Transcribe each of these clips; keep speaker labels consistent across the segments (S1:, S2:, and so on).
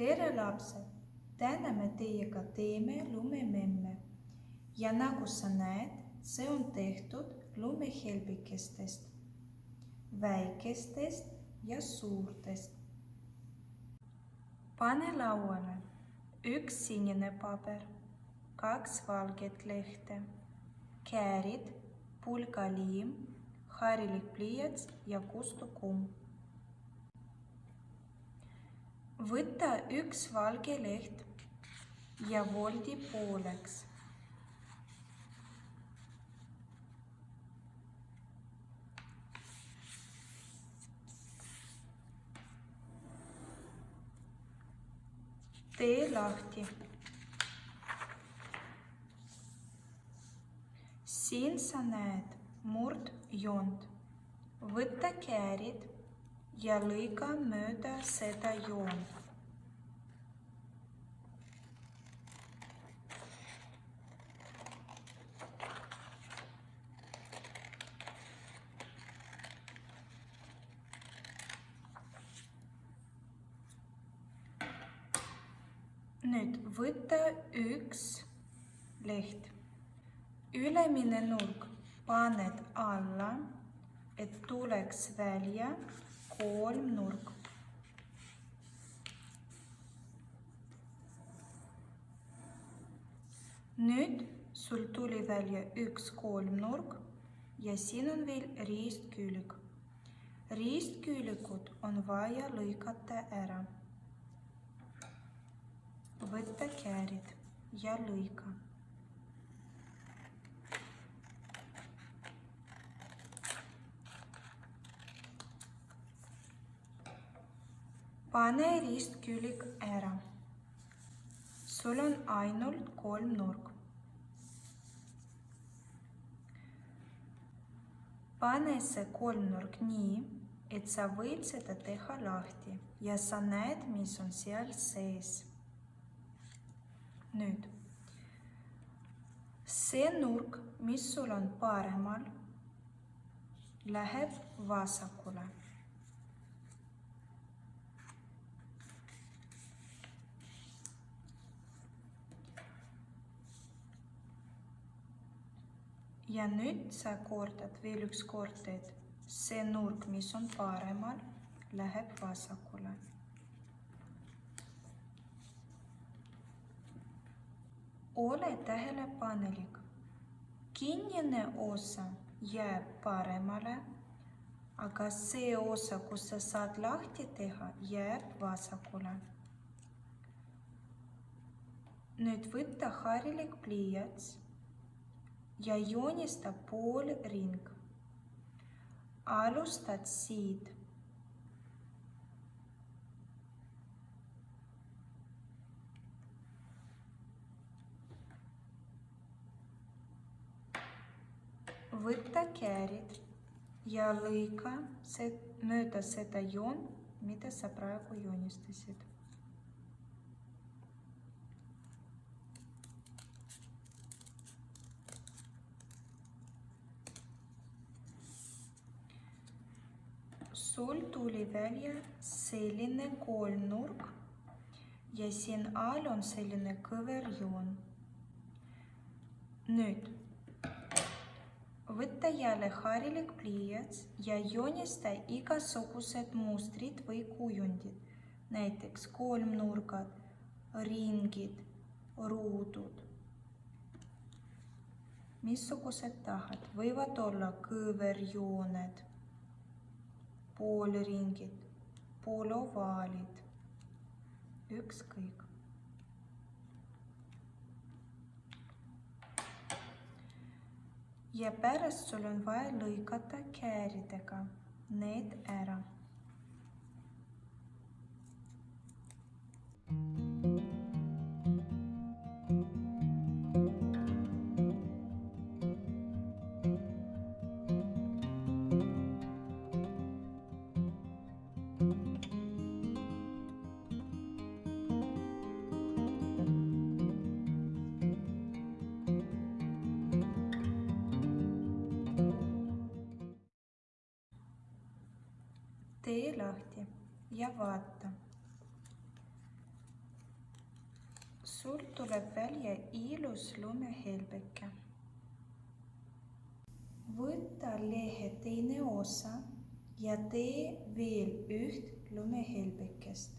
S1: Tere lapsed! Täna me teiega teeme lumememme ja nagu sa näed, see on tehtud lumehelbikestest, väikestest ja suurtest. Pane lauale 1 sinine paber, 2 valget lehte, käärid, pulgaliim, harilik pliiats ja kustukumm. Võta 1 valge leht ja voldi pooleks. Tee lahti. Siin sa näed murdjoont. Võta käärid ja lõika mööda seda joont. Nüüd võta 1 leht. Ülemine nurk paned alla, et tuleks välja kolmnurk. Nüüd sul tuli välja 1 kolmnurk ja siin on veel ristkülik. Ristkülikud on vaja lõigata ära. Võta käärid ja lõika. Pane ristkülik ära. Sul on ainult kolmnurk. Pane see kolmnurk nii, et sa võid seda teha lahti ja sa näed, mis on seal sees. Nüüd, see nurk, mis sul on paremal, läheb vasakule. Ja nüüd sa kordad veel 1 kord, et see nurk, mis on paremal, läheb vasakule. Ole tähelepanelik. Kinnine osa jääb paremale, aga see osa, kus sa saad lahti teha, jääb vasakule. Nüüd võta harilik pliiats ja joonista poolring. Alustad siit. Võta käärid ja lõika mööda seda joont, mida sa praegu joonistasid. Sul tuli välja selline kolmnurk ja siin all on selline kõver joon. Nüüd võta jälle harilik pliiats ja joonista igasugused mustrid või kujundid, näiteks kolmnurgad, ringid, ruudud. Missugused tahad? Võivad olla kõverjooned, poolringid, poolovaalid, ükskõik. Ja pärast sul on vaja lõigata kääridega need ära. Tee lahti ja vaata. sul tuleb välja ilus lumehelbeke. Võta lehe teine osa ja tee veel üht lumehelbekest.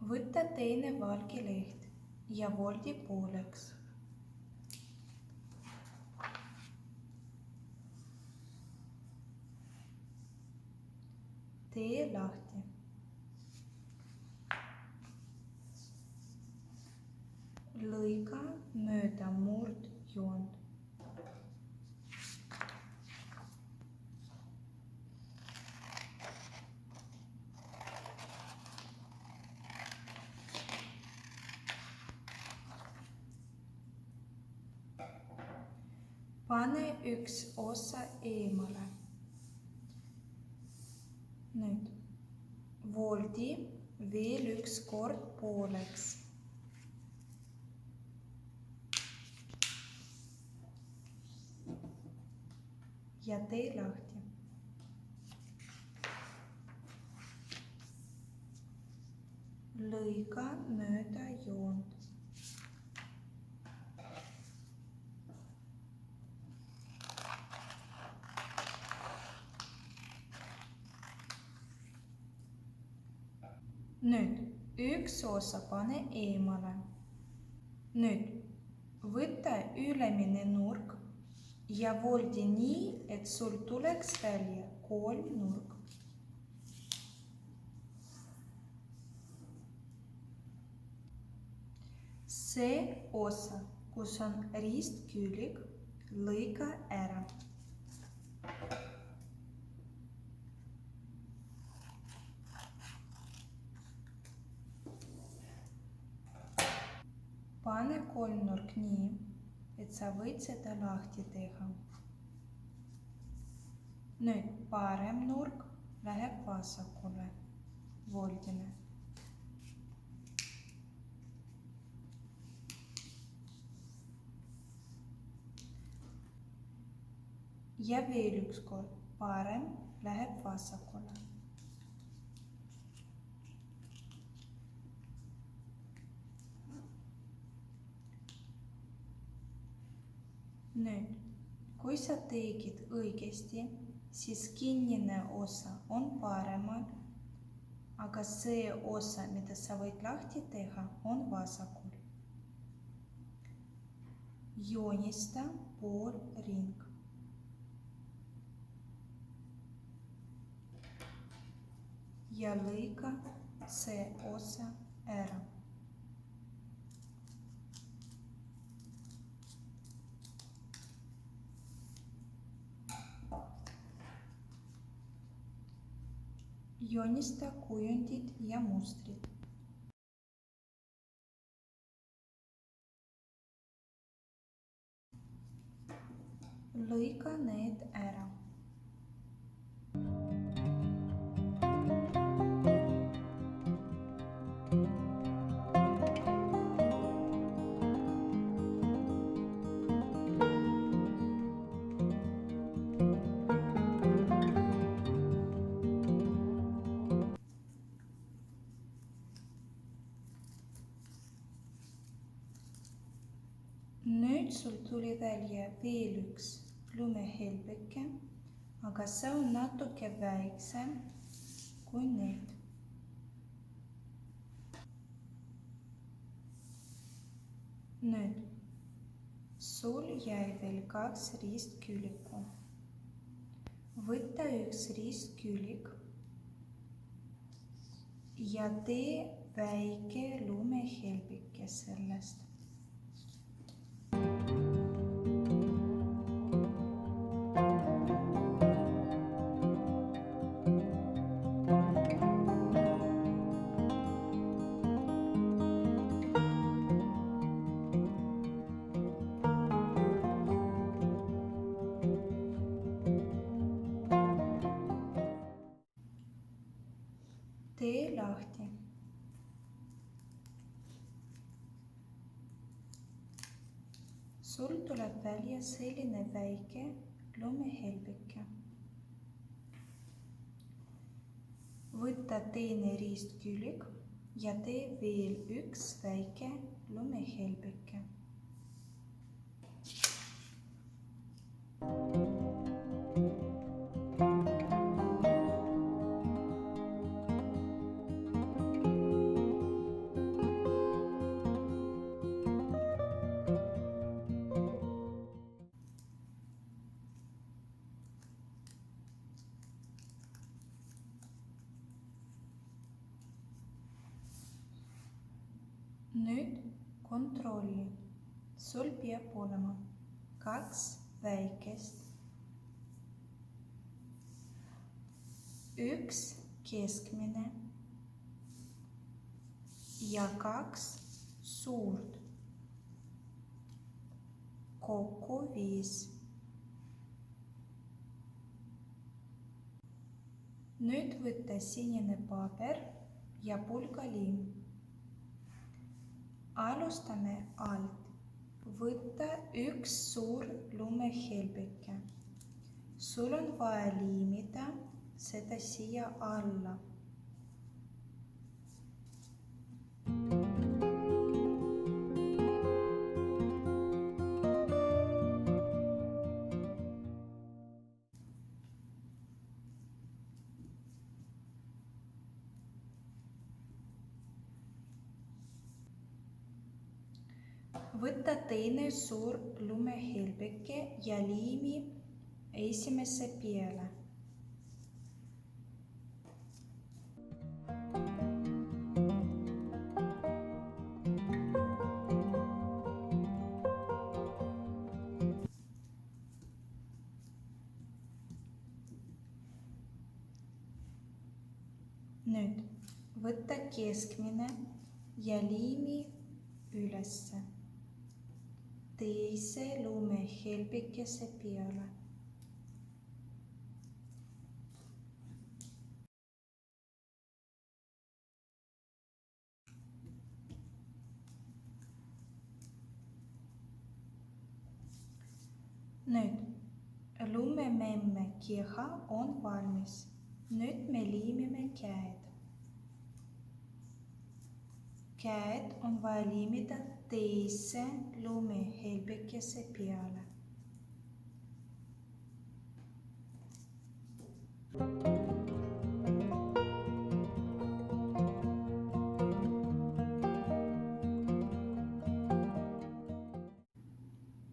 S1: Võta teine valge leht ja voldi pooleks. Tee lahti. Lõika mööda murdjoont. Pane üks osa eemale. Nüüd voldi veel üks kord pooleks. Ja tee lahti. Lõika mööda joont. Nüüd üks osa pane eemale. Nüüd võta ülemine nurk ja voldi nii, et sul tuleks välja kolmnurk. See osa, kus on ristkülik, lõika ära. Pane kolmnurk nii, et sa võid seda lahti teha. Nüüd parem nurk läheb vasakule. Voldime. Ja veel üks kord. Parem läheb vasakule. Nüüd, kui sa tegid õigesti, siis kinnine osa on paremal, aga see osa, mida sa võid lahti teha, on vasakul. Joonista poolring. Ja lõika see osa ära. Joonista kujundid ja mustrid. Lõika need ära. Nüüd sul tuli välja veel üks lumehelbeke, aga see on natuke väiksem kui need. Nüüd sul jäi veel 2 ristkülikku. Võta üks ristkülik ja tee väike lumehelbike sellest. Tee lahti. Sul tuleb välja selline väike lumehelbike. Võta teine ristkülik ja tee veel üks väike lumehelbike. Nüüd kontrolli. Sul peab olema 2 väikest, 1 keskmine ja 2 suurt. Kokku 5. Nüüd võta sinine paber ja pulgaliim. Alustame alt. Võta 1 suur lumehelbike. Sul on vaja liimida seda siia alla. Võta teine suur lumehelbike ja liimi esimese peale. Nüüd võta keskmine ja liimi ülesse teise lumehelbikese peale. Nüüd lumememme keha on valmis. Nüüd me liimime käed. Käed on vaja liimida teise lumehelbikese peale.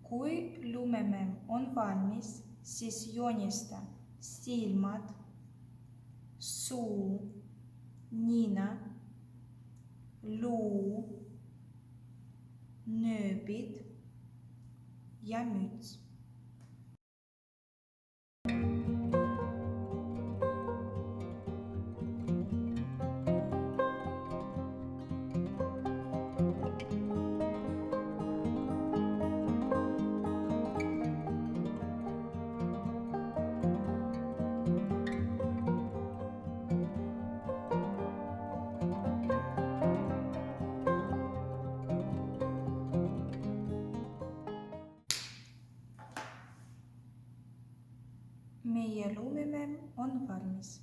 S1: Kui lumememm on valmis, siis joonista silmad, suu, nina, luu, nööbid ja müts. Meie lumememm on valmis.